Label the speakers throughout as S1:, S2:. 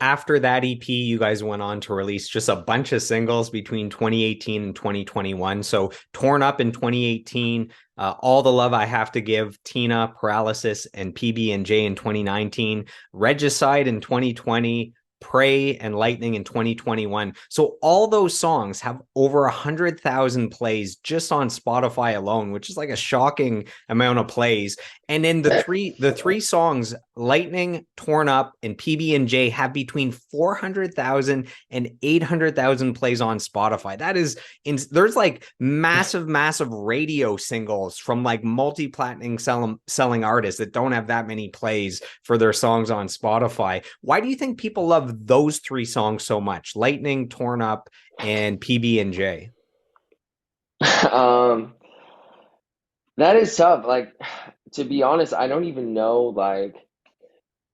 S1: after that EP, you guys went on to release just a bunch of singles between 2018 and 2021. So Torn Up in 2018, All the Love I Have to Give, Tina, Paralysis, and PB&J in 2019, Regicide in 2020, Pray and Lightning in 2021. So all those songs have over 100,000 plays just on Spotify alone, which is like a shocking amount of plays. And then the three songs, Lightning, Torn Up, and PB&J, have between 400,000 and 800,000 plays on Spotify. That is, there's like massive radio singles from like multi-platinum selling artists that don't have that many plays for their songs on Spotify. Why do you think people love those three songs so much? Lightning, Torn Up, and PB&J.
S2: Um, that is tough. Like, to be honest, I don't even know. Like,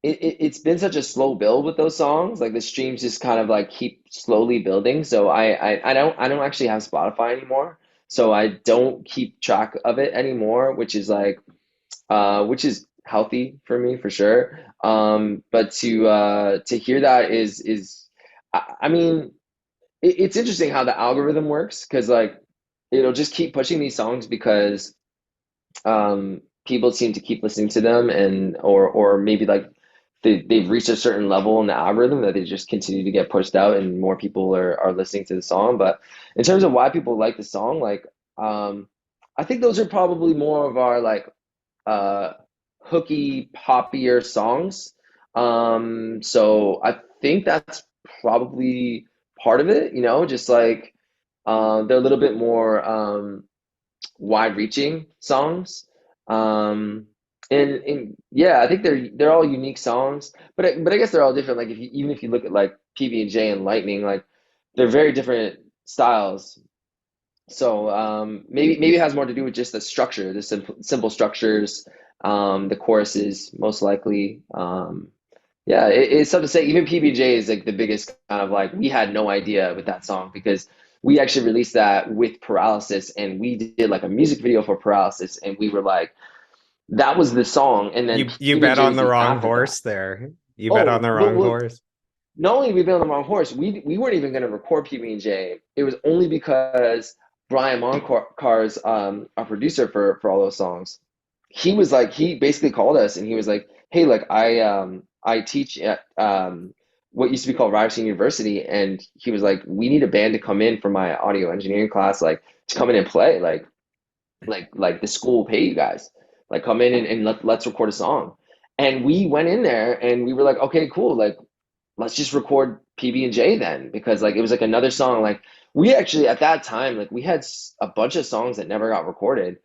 S2: it's been such a slow build with those songs. Like the streams just kind of like keep slowly building. So I don't actually have Spotify anymore. So I don't keep track of it anymore, which is like which is healthy for me for sure. But to hear that is I mean it's interesting how the algorithm works because like it'll just keep pushing these songs because people seem to keep listening to them and or maybe like they've reached a certain level in the algorithm that they just continue to get pushed out and more people are listening to the song. But in terms of why people like the song, like I think those are probably more of our like uh hooky poppier songs. So I think that's probably part of it, just like they're a little bit more wide-reaching songs. And yeah, I think they're all unique songs, but I guess they're all different. Like even if you look at like PB&J and Lightning, like they're very different styles. So maybe it has more to do with just the structure, the simple structures, the choruses most likely. Yeah, it's tough to say. Even PBJ is like the biggest kind of like we had no idea with that song because we actually released that with Paralysis and we did like a music video for Paralysis and we were like that was the song and then
S1: You bet
S2: PBJ
S1: on
S2: was
S1: the
S2: the
S1: wrong
S2: afterthought.
S1: horse there. You bet on
S2: Oh,
S1: the
S2: well,
S1: wrong horse.
S2: not only did we been on the wrong horse, we weren't even going to record PB&J. It was only because Brian Moncar's our producer for all those songs. He was like he basically called us and he was like, "Hey, like I teach at what used to be called Ryerson University," and he was like, "We need a band to come in for my audio engineering class, like to come in and play, like the school will pay you guys, like come in and let's record a song." And we went in there and we were like, "Okay, cool, like." Let's just record PB&J then because like it was like another song like we actually at that time like we had a bunch of songs that never got recorded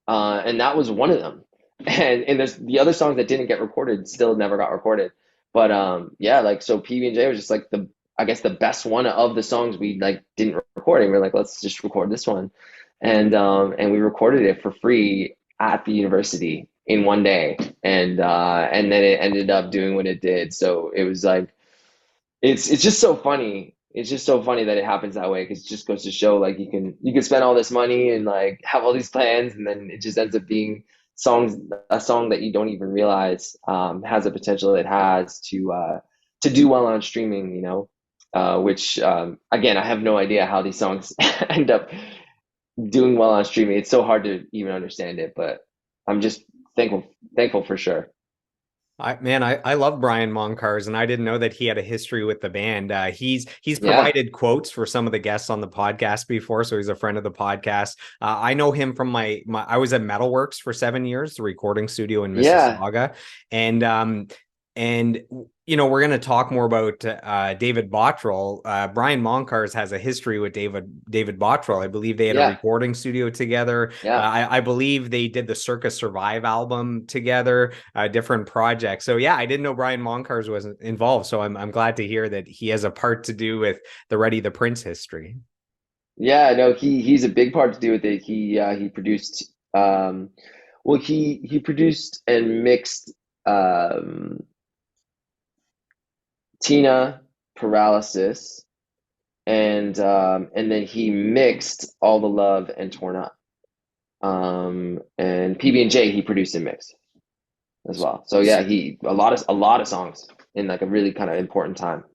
S2: and that was one of them and there's the other songs that didn't get recorded still never got recorded but yeah like so PB&J was just like the I guess the best one of the songs we like didn't record and we are like let's just record this one and we recorded it for free at the university in one day and then it ended up doing what it did so it was like it's just so funny. It's just so funny that it happens that way because it just goes to show like you can spend all this money and like have all these plans and then it just ends up being songs a song that you don't even realize has the potential it has to do well on streaming, which again I have no idea how these songs end up doing well on streaming. It's so hard to even understand it, but I'm just thankful for sure.
S1: I love Brian Moncars, and I didn't know that he had a history with the band. He's
S2: Yeah.
S1: provided quotes for some of the guests on the podcast before, so he's a friend of the podcast. I know him from my I was at Metalworks for 7 years, the recording studio in
S2: Yeah.
S1: Mississauga, and we're going to talk more about David Bottrell. Brian Moncars has a history with David Bottrell. I believe they had a
S2: Yeah.
S1: recording studio together.
S2: Yeah.
S1: I believe they did the Circus Survive album together, different projects. So yeah, I didn't know Brian Moncars was involved. So I'm glad to hear that he has a part to do with the Ready the Prince history.
S2: Yeah, no, he's a big part to do with it. He produced well he produced and mixed um Tina Paralysis and then he mixed All the Love and Torn Up. And PB&J he produced and mixed as well. So yeah, he a lot of songs. in like a really kind of important time.